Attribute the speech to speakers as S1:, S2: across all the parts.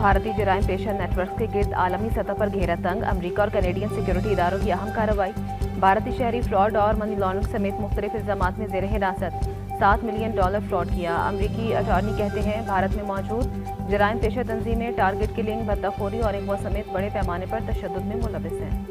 S1: भारतीय जराइम पेशा नेटवर्क के गिर्द आलमी सतह पर घेरा तंग, अमरीका और कैनेडियन सिक्योरिटी इदारों की अहम कार्रवाई। भारतीय शहरी फ्रॉड और मनी लॉन्ड्रिंग समेत मुख्तलिफ इल्जामात में ज़ेर हिरासत। $7 मिलियन फ्रॉड किया। अमरीकी अटॉर्नी कहते हैं भारत में मौजूद जराइम पेशा तंजीमें टारगेट किलिंग, भत्ताखोरी और अगवा समेत बड़े पैमाने पर तशद्दुद में मुलविस हैं।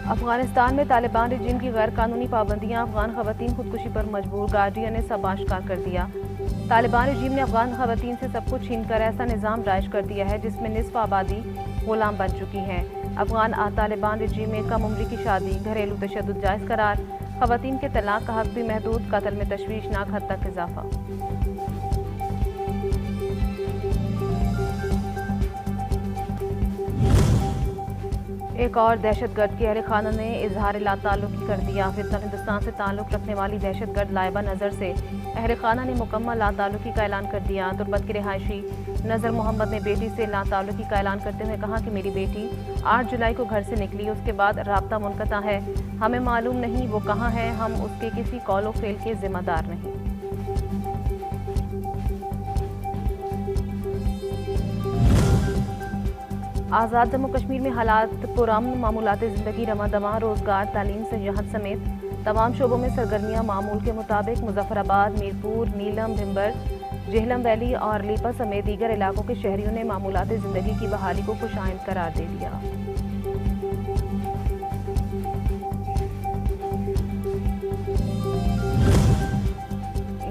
S1: अफगानिस्तान में तालिबान रजीम की गैर कानूनी पाबंदियां, अफगान खवातीन खुदकुशी पर मजबूर, गार्डियन ने सब आश्कार कर दिया। तालिबान रजीम ने अफगान खवातीन से सब कुछ छीनकर ऐसा निज़ाम राइज कर दिया है जिसमें निस्फ आबादी गुलाम बन चुकी हैं। अफगान तालिबान रजीम में कम उम्री की शादी, घरेलू तशद्दुद जायज़ करार, खवातीन के तलाक का हक भी महदूद, कत्ल में तशवीशनाक हद तक इजाफा। एक और दहशतगर्द के अहल खाना ने इजहार लाताल्लुकी कर दिया। हिंदुस्तान से ताल्लुक रखने वाली दहशतगर्द लाइबा नज़र से अहल खाना ने मुकम्मल लाताल्लुकी का ऐलान कर दिया। तुर्बत के रिहायशी नज़र मोहम्मद ने बेटी से लाताल्लुकी का ऐलान करते हुए कहा कि मेरी बेटी 8 जुलाई को घर से निकली, उसके बाद राब्ता मुनक़ता है, हमें मालूम नहीं वो कहाँ है, हम उसके किसी कॉलो फेल के जिम्मेदार नहीं। आज़ाद जम्मू कश्मीर में हालात पुरअमन, मामूलात ज़िंदगी रमा दमा, रोज़गार, तालीम, सयाहत समेत तमाम शोबों में सरगर्मियाँ मामूल के मुताबिक। मुजफ्फराबाद, मीरपुर, नीलम, भिम्बर, जेहलम वैली और लीपा समेत दीगर इलाकों के शहरियों ने मामूलात ज़िंदगी की बहाली को खुशाइंद करार दे दिया।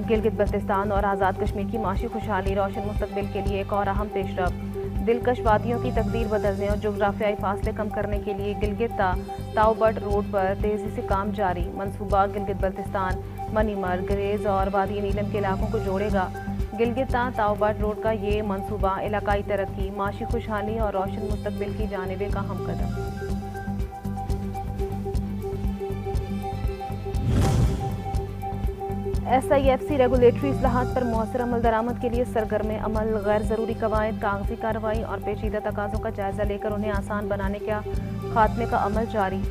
S1: गिलगित बल्तिस्तान और आज़ाद कश्मीर की माशी खुशहाली, रोशन मुस्तकबिल के लिए एक और अहम पेशरफ। दिलकश वादियों की तकदीर बदलने और जोग्राफियाई फासले कम करने के लिए गिलगित ताओबट रोड पर तेज़ी से काम जारी। मंसूबा गिलगित बल्तिस्तान, मनीमर, गरेज और वादी नीलम के इलाकों को जोड़ेगा। गिलगित ताओबट रोड का ये मंसूबा इलाकाई तरक्की, माशी खुशहाली और रोशन मुस्तकबिल की जानिब एक अहम कदम। SIFC रेगुलेटरी इस्लाहात पर मौसर अमल दरामद के लिए सरगर्म अमल, गैर ज़रूरी कवायद, कागजी कार्रवाई और पेचीदा तकाज़ों का जायज़ा लेकर उन्हें आसान बनाने का खात्मे का अमल जारी।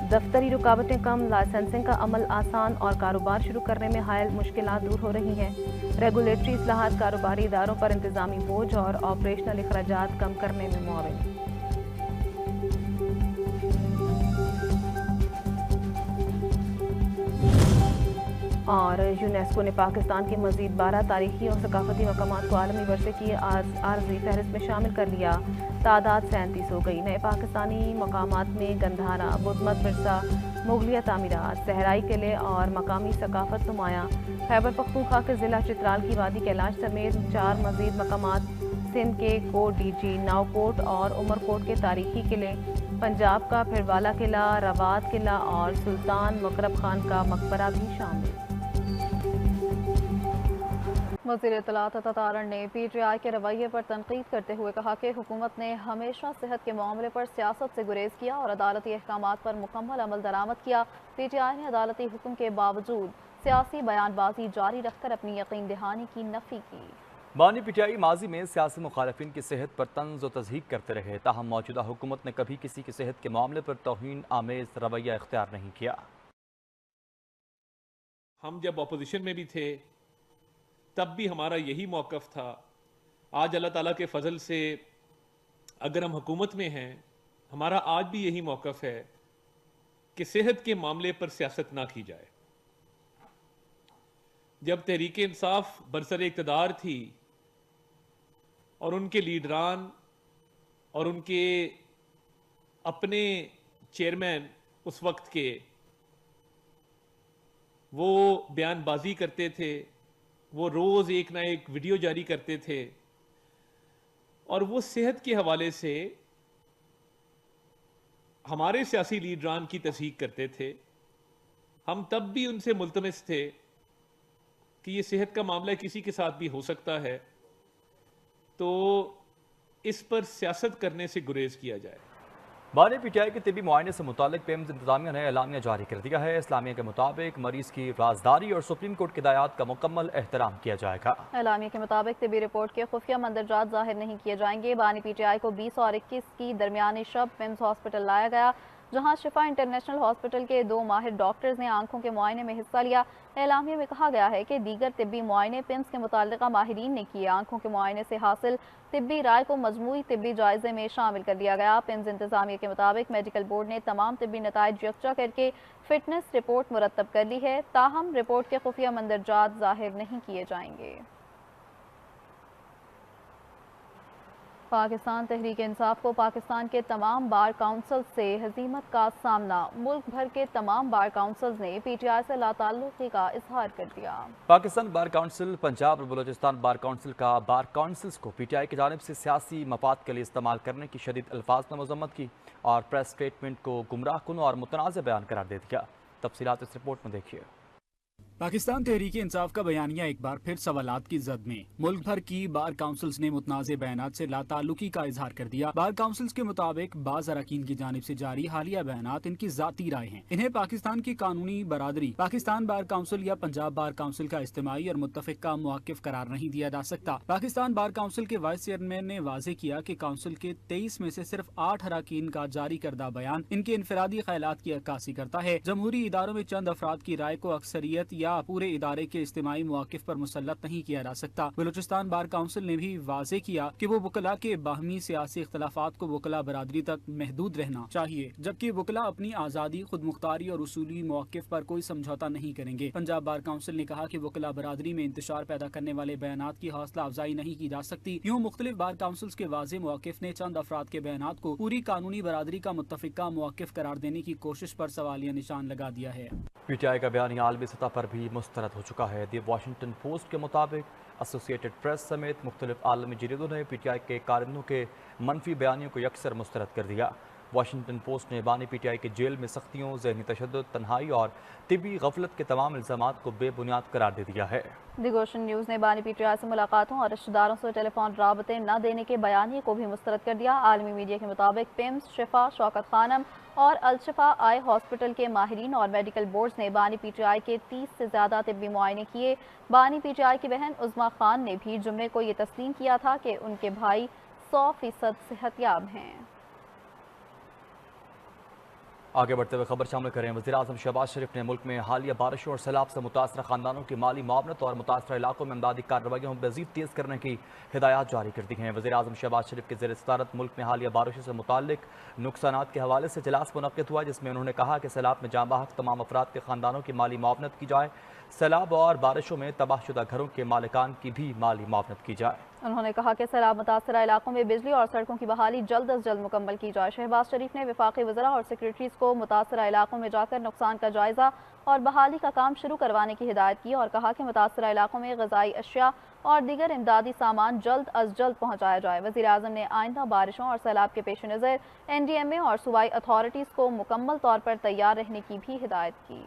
S1: दफ्तरी रुकावटें कम, लाइसेंसिंग का अमल आसान और कारोबार शुरू करने में हायल मुश्किलात दूर हो रही हैं। रेगुलेटरी इस्लाहात कारोबारी इदारों पर इंतज़ामी बोझ और ऑपरेशनल अखराजात कम करने में मुआविन। और यूनेस्को ने पाकिस्तान के मज़ीद 12 तारीखी और सकाफती मकामात को आलमी वर्षे की आर्जी फहरिस्त में शामिल कर लिया। तादाद 37 हो गई। नए पाकिस्तानी मकामात में गंधारा, बुद्धमत विरसा, मुगलिया तामीरात, सहराई किले और मकामी सकाफत नुमायाँ। खैबर पख्तूनख्वा के ज़िला चित्राल की वादी कैलाश समेत 4 मज़ीद मकामात, सिंध के कोट डीजी, नावकोट और उमरकोट के तारीखी किले, पंजाब का फिरवाला किला, रवात किला और सुल्तान मकरब खान का मकबरा भी शामिल। वज़ीर इत्तलात अता तारण ने PTI के रवैये पर तनकीद करते हुए कहा कि हुकूमत ने हमेशा सेहत के मामले पर सियासत से गुरेज किया और अदालती अहकामात पर मुकम्मल अमल दरामद किया। PTI ने अदालती हुक्म के बावजूद सियासी बयानबाजी जारी रखकर अपनी यकीन दहानी की नफी की।
S2: बानी PTI माजी में सियासी मुखालिफिन की सेहत पर तंज व तज़हीक करते रहे, ताहम मौजूदा हुकूमत ने कभी किसी की सेहत के मामले पर तौहीन आमेज रवैया इख्तियार नहीं किया।
S3: हम जब अपोजिशन में भी थे तब भी हमारा यही मौक़िफ़ था। आज अल्लाह ताला के फ़ज़ल से अगर हम हुकूमत में हैं, हमारा आज भी यही मौक़िफ़ है कि सेहत के मामले पर सियासत ना की जाए। जब तहरीक इंसाफ बरसर इक़्तिदार थी और उनके लीडरान और उनके अपने चेयरमैन उस वक्त के वो बयानबाजी करते थे, वो रोज़ एक ना एक वीडियो जारी करते थे और वो सेहत के हवाले से हमारे सियासी लीडरान की तस्दीक करते थे। हम तब भी उनसे मुल्तमस थे कि ये सेहत का मामला किसी के साथ भी हो सकता है, तो इस पर सियासत करने से गुरेज किया जाए।
S2: बानी PTI के तिबी मुआयने से मुतालिक पेम्स इंतजामिया ने एलामिया जारी कर दिया है। इस्लामिया के मुताबिक मरीज की राजदारी और सुप्रीम कोर्ट की हिदायत का मुकम्मल एहतराम किया जाएगा।
S1: एलामिया के मुताबिक तिबी रिपोर्ट के खुफिया मंदरजात जाहिर नहीं किए जाएंगे। बानी PTI को 20 और 21 की दरमियानी शब पेम्स हॉस्पिटल लाया गया,
S4: جہاں شفا انٹرنیشنل ہاسپٹل کے 2 ماہر ڈاکٹرز نے آنکھوں کے معائنے میں حصہ لیا۔ اعلامیہ میں کہا گیا ہے کہ دیگر طبی معائنے پمز کے متعلقہ ماہرین نے کیے۔ آنکھوں کے معائنے سے حاصل طبی رائے کو مجموعی طبی جائزے میں شامل کر لیا گیا۔ پمز انتظامیہ کے مطابق میڈیکل بورڈ نے تمام طبی نتائج یکجا کر کے فٹنس رپورٹ مرتب کر لی ہے، تاہم رپورٹ کے خفیہ مندرجات ظاہر نہیں کیے جائیں گے۔ پاکستان تحریک انصاف کو پاکستان کے تمام بار کونسلز سے ہزیمت کا سامنا۔ ملک بھر کے تمام بار کونسلز نے پی ٹی آئی سے لا تعلقی کا اظہار کر دیا۔
S2: پاکستان بار کونسل، پنجاب اور بلوچستان بار کونسل کا بار کونسلز کو پی ٹی آئی کی جانب سے سیاسی مفاد کے لیے استعمال کرنے کی شدید الفاظ میں مذمت کی اور پریس اسٹیٹمنٹ کو گمراہ کن اور متنازع بیان قرار دے دیا۔ تفصیلات اس رپورٹ میں دیکھیے۔
S5: پاکستان تحریک انصاف کا بیانیہ ایک بار پھر سوالات کی زد میں۔ ملک بھر کی بار کونسلز نے متنازع بیانات سے لا تعلقی کا اظہار کر دیا۔ بار کونسلز کے مطابق بعض اراکین کی جانب سے جاری حالیہ بیانات ان کی ذاتی رائے ہیں۔ انہیں پاکستان کی قانونی برادری، پاکستان بار کونسل یا پنجاب بار کونسل کا اجتماعی اور متفقہ موقف قرار نہیں دیا جا سکتا۔ پاکستان بار کونسل کے وائس چیئرمین نے واضح کیا کہ کونسل کے 23 میں سے صرف 8 اراکین کا جاری کردہ بیان ان کے انفرادی خیالات کی عکاسی کرتا ہے۔ جمہوری اداروں میں چند افراد کی رائے کو اکثریت یا پورے ادارے کے اجتماعی مواقف پر مسلط نہیں کیا جا سکتا۔ بلوچستان بار کونسل نے بھی واضح کیا کہ وہ وکلاء کے باہمی سیاسی اختلافات کو وکلاء برادری تک محدود رہنا چاہیے، جبکہ وکلاء اپنی آزادی، خود مختاری اور اصولی مواقف پر کوئی سمجھوتا نہیں کریں گے۔ پنجاب بار کونسل نے کہا کہ وکلاء برادری میں انتشار پیدا کرنے والے بیانات کی حوصلہ افزائی نہیں کی جا سکتی۔ یوں مختلف بار کونسلز کے واضح مواقف نے چند افراد کے بیانات کو پوری قانونی برادری کا متفقہ مواقف قرار دینے کی کوشش پر سوالیہ نشان لگا دیا ہے۔
S2: پی ٹی آئی کا بیانیہ عالمی سطح پر بھی مسترد ہو چکا ہے۔ دی واشنگٹن پوسٹ کے مطابق ایسوسی ایٹڈ پریس سمیت مختلف عالمی جریدوں نے پی ٹی آئی کے کارندوں کے منفی بیانیوں کو یکسر مسترد کر دیا۔ واشنگٹن پوسٹ نے بانی پی ٹی آئی کے جیل میں سختیوں، ذہنی تشدد، تنہائی اور طبی غفلت کے تمام الزامات کو بے بنیاد قرار دے دیا ہے۔
S4: دی گوشن نیوز نے بانی پی ٹی آئی سے ملاقاتوں اور رشتہ داروں سے ٹیلی فون رابطے نہ دینے کے بیانیے کو بھی مسترد کر دیا۔ عالمی میڈیا کے مطابق پمز، شفا، شوکت خانم اور الشفا آئی ہاسپٹل کے ماہرین اور میڈیکل بورڈز نے بانی پی ٹی آئی کے 30 سے زیادہ طبی معائنے کیے۔ بانی پی ٹی آئی کی بہن عظمیٰ خان نے بھی جمعے کو یہ تسلیم کیا تھا کہ ان کے بھائی 100% صحت یاب ہیں۔
S2: آگے بڑھتے ہوئے خبر شامل کریں۔ وزیراعظم شہباز شریف نے ملک میں حالیہ بارشوں اور سیلاب سے متاثرہ خاندانوں کی مالی معاونت اور متاثرہ علاقوں میں امدادی کارروائیوں میں مزید تیز کرنے کی ہدایات جاری کر دی ہیں۔ وزیراعظم شہباز شریف کے زیر صدارت ملک میں حالیہ بارشوں سے متعلق نقصانات کے حوالے سے اجلاس منعقد ہوا، جس میں انہوں نے کہا کہ سیلاب میں جاں بحق تمام افراد کے خاندانوں کی مالی معاونت کی جائے، سیلاب اور بارشوں میں تباہ شدہ گھروں کے مالکان کی بھی مالی معاونت کی جائے۔
S4: انہوں نے کہا کہ سیلاب متاثرہ علاقوں میں بجلی اور سڑکوں کی بحالی جلد از جلد مکمل کی جائے۔ شہباز شریف نے وفاقی وزراء اور سیکریٹریز کو متاثرہ علاقوں میں جا کر نقصان کا جائزہ اور بحالی کا کام شروع کروانے کی ہدایت کی اور کہا کہ متاثرہ علاقوں میں غذائی اشیاء اور دیگر امدادی سامان جلد از جلد پہنچایا جائے۔ وزیراعظم نے آئندہ بارشوں اور سیلاب کے پیش نظر این ڈی ایم اے اور صوبائی اتھارٹیز کو مکمل طور پر تیار رہنے کی بھی ہدایت کی۔